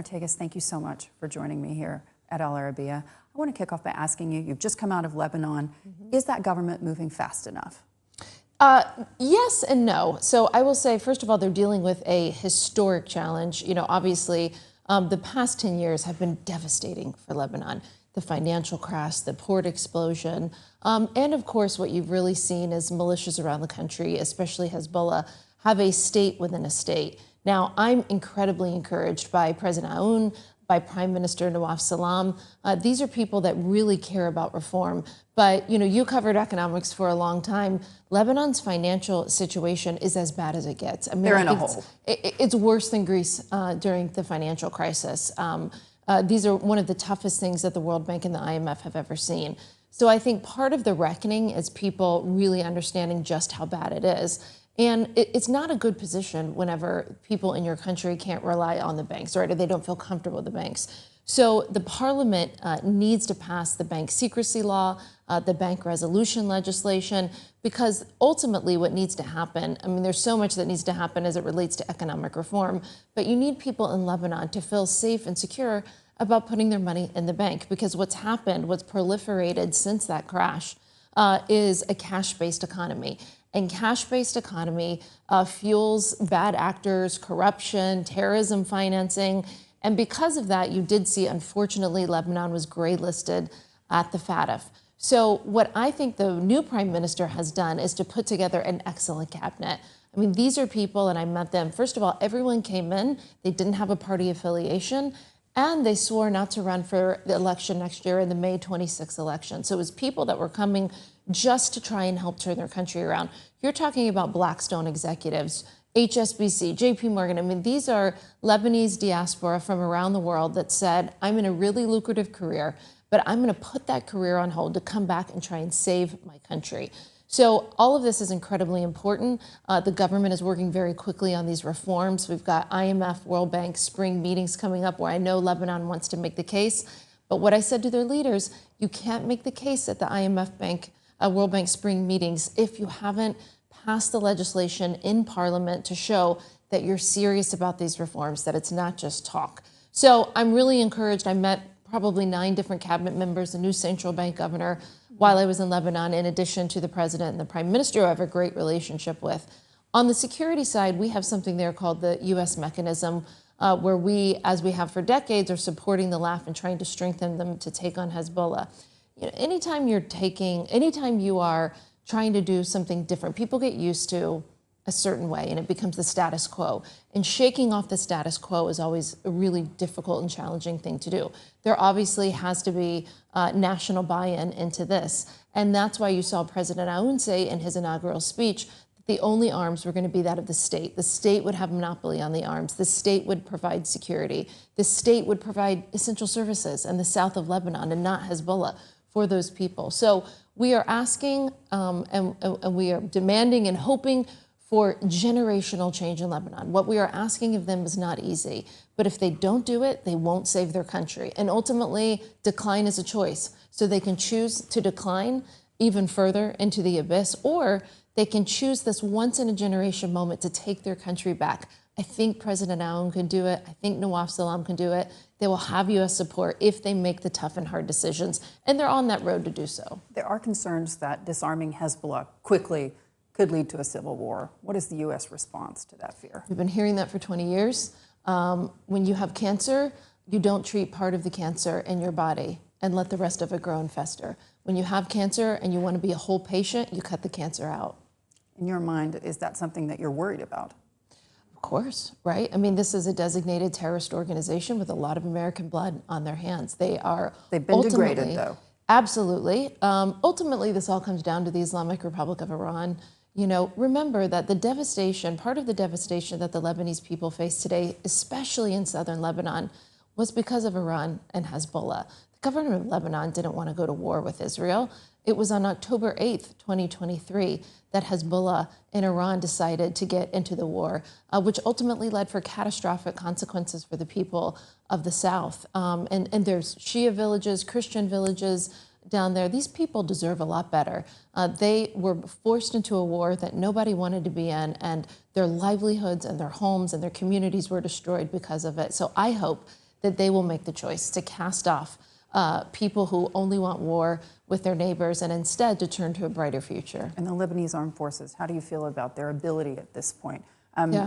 Ortagus, thank you so much for joining me here at Al Arabiya. I want to kick off by asking you, you've just come out of Lebanon. Is that government moving fast enough? Yes and no. So I will say, first of all, they're dealing with a historic challenge. You know, obviously, the past 10 years have been devastating for Lebanon. The financial crash, the port explosion, and of course, what you've really seen is militias around the country, especially Hezbollah, have a state within a state. Now, I'm incredibly encouraged by President Aoun, by Prime Minister Nawaf Salam. These are people that really care about reform. But, you know, you covered economics for a long time. Lebanon's financial situation is as bad as it gets. I mean, they're in a hole. It's worse than Greece during the financial crisis. These are one of the toughest things that the World Bank and the IMF have ever seen. So I think part of the reckoning is people really understanding just how bad it is. And it's not a good position whenever people in your country can't rely on the banks, right? Or they don't feel comfortable with the banks. So the parliament needs to pass the bank secrecy law, the bank resolution legislation, because ultimately what needs to happen, I mean, there's so much that needs to happen as it relates to economic reform, but you need people in Lebanon to feel safe and secure about putting their money in the bank, because what's happened, what's proliferated since that crash is a cash-based economy. And cash-based economy fuels bad actors, corruption, terrorism financing. And because of that, you did see, unfortunately, Lebanon was gray listed at the FATF. So what I think the new prime minister has done is to put together an excellent cabinet. I mean, these are people, and I met them. First of all, everyone came in. They didn't have a party affiliation. And they swore not to run for the election next year in the May 26th election. So it was people that were coming just to try and help turn their country around. You're talking about Blackstone executives, HSBC, JP Morgan. I mean, these are Lebanese diaspora from around the world that said, I'm in a really lucrative career, but I'm going to put that career on hold to come back and try and save my country. So all of this is incredibly important. The government is working very quickly on these reforms. We've got IMF, World Bank spring meetings coming up where I know Lebanon wants to make the case. But what I said to their leaders, you can't make the case at the IMF Bank, World Bank spring meetings if you haven't passed the legislation in Parliament to show that you're serious about these reforms, that it's not just talk. So I'm really encouraged. I met probably 9 different cabinet members, the new central bank governor, while I was in Lebanon, in addition to the president and the prime minister, who I have a great relationship with. On the security side, we have something there called the U.S. mechanism, where we, as we have for decades, are supporting the LAF and trying to strengthen them to take on Hezbollah. You know, anytime you are trying to do something different, people get used to a certain way and it becomes the status quo. And shaking off the status quo is always a really difficult and challenging thing to do. There obviously has to be national buy-in into this. And that's why you saw President Aoun say in his inaugural speech that the only arms were going to be that of the state. The state would have monopoly on the arms. The state would provide security. The state would provide essential services in the south of Lebanon and not Hezbollah for those people. So we are asking and we are demanding and hoping for generational change in Lebanon. What we are asking of them is not easy, but if they don't do it, they won't save their country. And ultimately, decline is a choice. So they can choose to decline even further into the abyss, or they can choose this once-in-a-generation moment to take their country back. I think President Aoun can do it. I think Nawaf Salam can do it. They will have U.S. support if they make the tough and hard decisions, and they're on that road to do so. There are concerns that disarming Hezbollah quickly could lead to a civil war. What is the U.S. response to that fear? We've been hearing that for 20 years. When you have cancer, you don't treat part of the cancer in your body and let the rest of it grow and fester. When you have cancer and you want to be a whole patient, you cut the cancer out. In your mind, is that something that you're worried about? Of course, right? I mean, this is a designated terrorist organization with a lot of American blood on their hands. They've been degraded, though. Absolutely. Ultimately, this all comes down to the Islamic Republic of Iran. You know, remember that the devastation, part of the devastation that the Lebanese people face today, especially in southern Lebanon, was because of Iran and Hezbollah. The government of Lebanon didn't want to go to war with Israel. It was on October 8th, 2023, that Hezbollah and Iran decided to get into the war, which ultimately led for catastrophic consequences for the people of the South. And there's Shia villages, Christian villages down there. These people deserve a lot better. They were forced into a war that nobody wanted to be in, and their livelihoods and their homes and their communities were destroyed because of it. So I hope that they will make the choice to cast off people who only want war with their neighbors and instead to turn to a brighter future. And the Lebanese armed forces, how do you feel about their ability at this point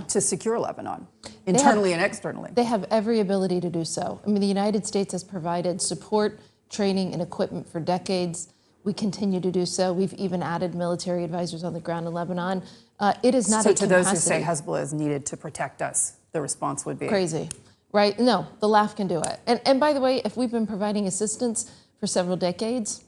to secure Lebanon, internally and externally? They have every ability to do so. I mean, the United States has provided support, training, and equipment for decades. We continue to do so. We've even added military advisors on the ground in Lebanon. It is not a capacity. So to those who say Hezbollah is needed to protect us, the response would be? Crazy, right? No, the LAF can do it. And by the way, if we've been providing assistance for several decades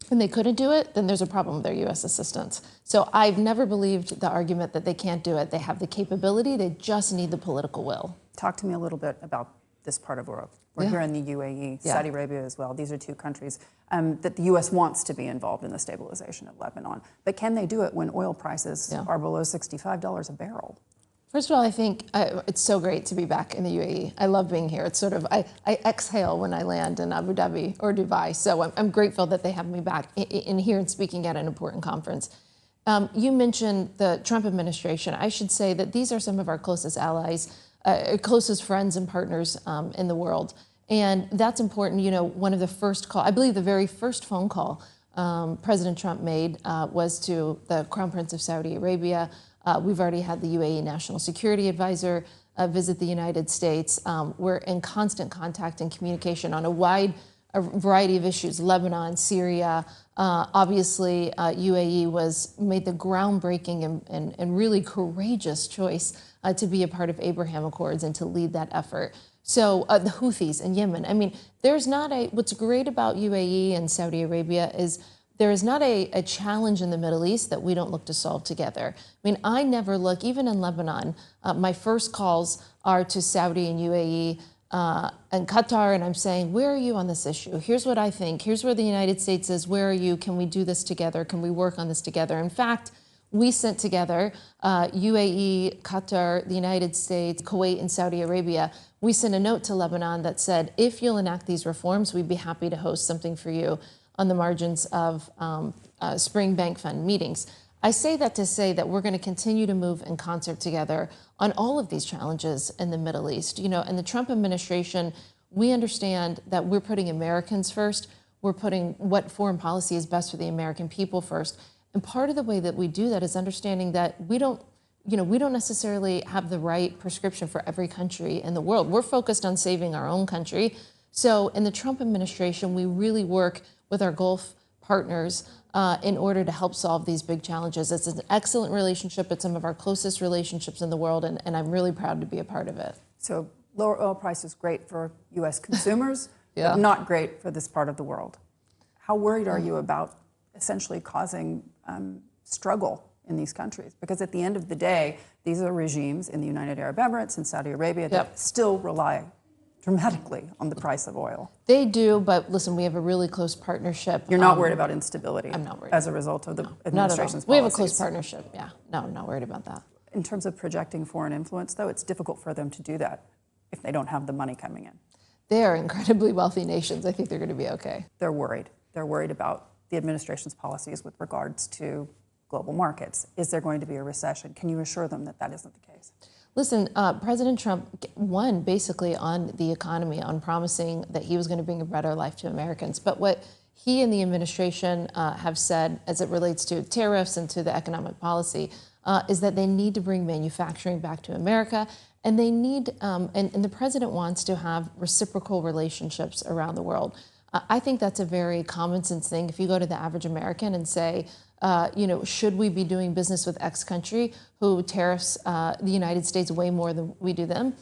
and they couldn't do it, then there's a problem with their U.S. assistance. So I've never believed the argument that they can't do it. They have the capability, they just need the political will. Talk to me a little bit about this part of the world. We're here in the UAE, Saudi Arabia as well. These are two countries that the U.S. wants to be involved in the stabilization of Lebanon. But can they do it when oil prices are below $65 a barrel? First of all, I think it's so great to be back in the UAE. I love being here. It's sort of, I exhale when I land in Abu Dhabi or Dubai. So I'm grateful that they have me back in here and speaking at an important conference. You mentioned the Trump administration. I should say that these are some of our closest allies, closest friends and partners in the world. And that's important. You know, one of the first I believe the very first phone call President Trump made was to the Crown Prince of Saudi Arabia. We've already had the UAE National Security Advisor visit the United States. We're in constant contact and communication on a variety of issues, Lebanon, Syria. Obviously, UAE made the groundbreaking and really courageous choice to be a part of Abraham Accords and to lead that effort. So the Houthis in Yemen, I mean, what's great about UAE and Saudi Arabia is there is not a challenge in the Middle East that we don't look to solve together. I mean, I never look, even in Lebanon, my first calls are to Saudi and UAE and Qatar, and I'm saying, where are you on this issue? Here's what I think. Here's where the United States is. Where are you? Can we do this together? Can we work on this together? In fact, we sent together UAE, Qatar, the United States, Kuwait, and Saudi Arabia. We sent a note to Lebanon that said, if you'll enact these reforms, we'd be happy to host something for you on the margins of Spring Bank Fund meetings. I say that to say that we're going to continue to move in concert together on all of these challenges in the Middle East. You know, in the Trump administration, we understand that we're putting Americans first. We're putting what foreign policy is best for the American people first. And part of the way that we do that is understanding that we don't necessarily have the right prescription for every country in the world. We're focused on saving our own country. So in the Trump administration, we really work with our Gulf partners in order to help solve these big challenges. It's an excellent relationship. It's some of our closest relationships in the world, and I'm really proud to be a part of it. So lower oil prices great for U.S. consumers, but not great for this part of the world. How worried are you about essentially causing struggle in these countries? Because at the end of the day, these are regimes in the United Arab Emirates and Saudi Arabia that still rely dramatically on the price of oil. They do, but listen, we have a really close partnership. You're not worried about instability? I'm not worried. As a result of the administration's not at all. policies? We have a close partnership, yeah. No, I'm not worried about that. In terms of projecting foreign influence, though, it's difficult for them to do that if they don't have the money coming in. They are incredibly wealthy nations. I think they're going to be okay. They're worried. They're worried about the administration's policies with regards to global markets. Is there going to be a recession? Can you assure them that that isn't the case? Listen, President Trump won basically on the economy, on promising that he was going to bring a better life to Americans. But what he and the administration have said as it relates to tariffs and to the economic policy is that they need to bring manufacturing back to America. And they need, and the president wants to have reciprocal relationships around the world. I think that's a very common sense thing. If you go to the average American and say, should we be doing business with X country who tariffs the United States way more than we do them?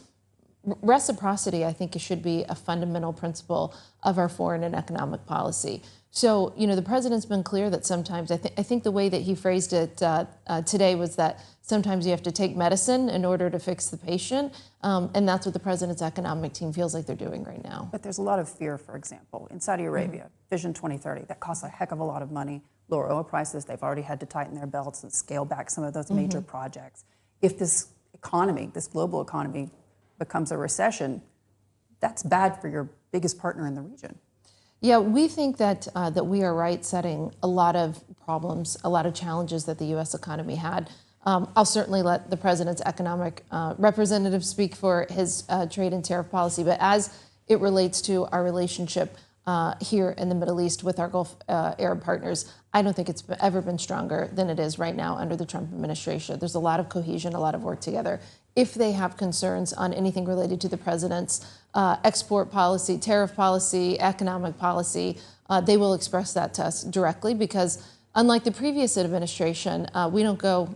Reciprocity, I think, should be a fundamental principle of our foreign and economic policy. So, the president's been clear that sometimes, I think the way that he phrased it today was that sometimes you have to take medicine in order to fix the patient. And that's what the president's economic team feels like they're doing right now. But there's a lot of fear, for example, in Saudi Arabia, Vision 2030, that costs a heck of a lot of money. Lower oil prices, they've already had to tighten their belts and scale back some of those major projects. If this economy, this global economy, becomes a recession, that's bad for your biggest partner in the region. Yeah, we think that we are right setting a lot of problems, a lot of challenges that the U.S. economy had. I'll certainly let the president's economic representative speak for his trade and tariff policy. But as it relates to our relationship here in the Middle East with our Gulf Arab partners. I don't think it's ever been stronger than it is right now under the Trump administration. There's a lot of cohesion, a lot of work together. If they have concerns on anything related to the president's export policy, tariff policy, economic policy, they will express that to us directly, because unlike the previous administration, we don't go,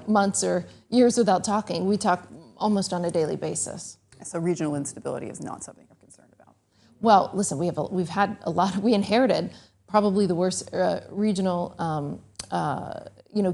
months or years without talking. We talk almost on a daily basis. So regional instability is not something you're concerned about? Well, listen, we inherited probably the worst regional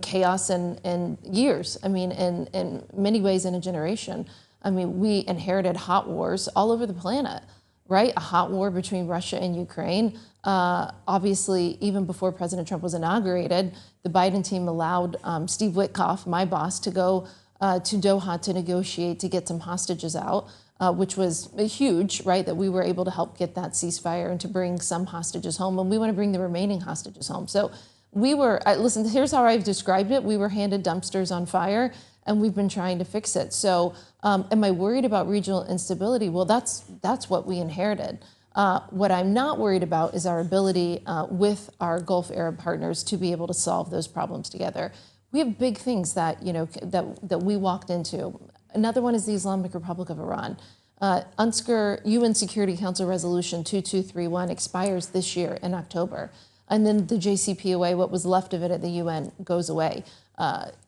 chaos in years. I mean, in many ways in a generation. I mean, we inherited hot wars all over the planet, right? A hot war between Russia and Ukraine. Obviously, even before President Trump was inaugurated, the Biden team allowed Steve Witkoff, my boss, to go to Doha to negotiate to get some hostages out, which was huge, right? That we were able to help get that ceasefire and to bring some hostages home. And we want to bring the remaining hostages home. So we were, listen, here's how I've described it. We were handed dumpsters on fire, and we've been trying to fix it. So am I worried about regional instability? Well, that's what we inherited. What I'm not worried about is our ability with our Gulf Arab partners to be able to solve those problems together. We have big things that, that we walked into. Another one is the Islamic Republic of Iran. UNSCR, UN Security Council Resolution 2231 expires this year in October. And then the JCPOA, what was left of it at the UN, goes away.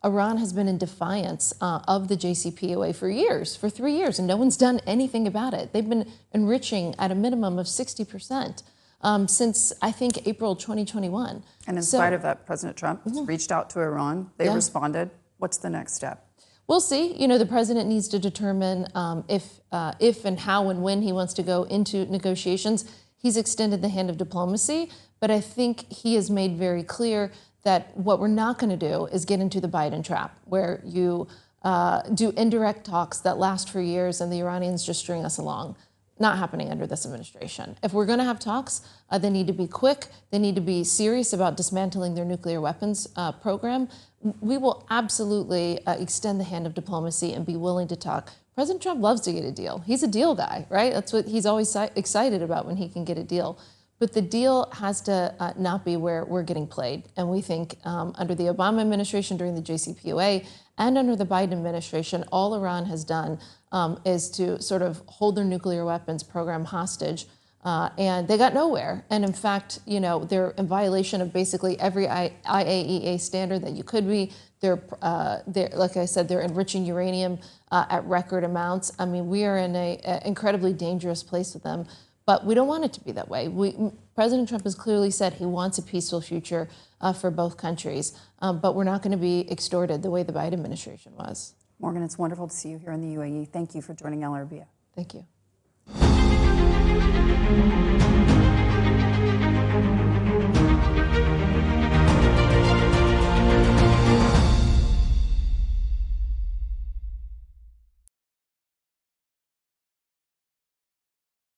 Iran has been in defiance of the JCPOA for 3 years, and no one's done anything about it. They've been enriching at a minimum of 60% since, I think, April 2021. And in spite of that, President Trump reached out to Iran. They responded. What's the next step? We'll see. The president needs to determine if and how and when he wants to go into negotiations. He's extended the hand of diplomacy, but I think he has made very clear that what we're not going to do is get into the Biden trap, where you do indirect talks that last for years and the Iranians just string us along. Not happening under this administration. If we're going to have talks, they need to be quick. They need to be serious about dismantling their nuclear weapons program. We will absolutely extend the hand of diplomacy and be willing to talk. President Trump loves to get a deal. He's a deal guy, right? That's what he's always excited about, when he can get a deal. But the deal has to not be where we're getting played. And we think under the Obama administration, during the JCPOA, and under the Biden administration, all Iran has done is to sort of hold their nuclear weapons program hostage. And they got nowhere. And in fact, they're in violation of basically every IAEA standard that you could be. They're like I said, they're enriching uranium at record amounts. I mean, we are in an incredibly dangerous place with them. But we don't want it to be that way. President Trump has clearly said he wants a peaceful future for both countries. But we're not going to be extorted the way the Biden administration was. Morgan, it's wonderful to see you here in the UAE. Thank you for joining Arabiya. Thank you.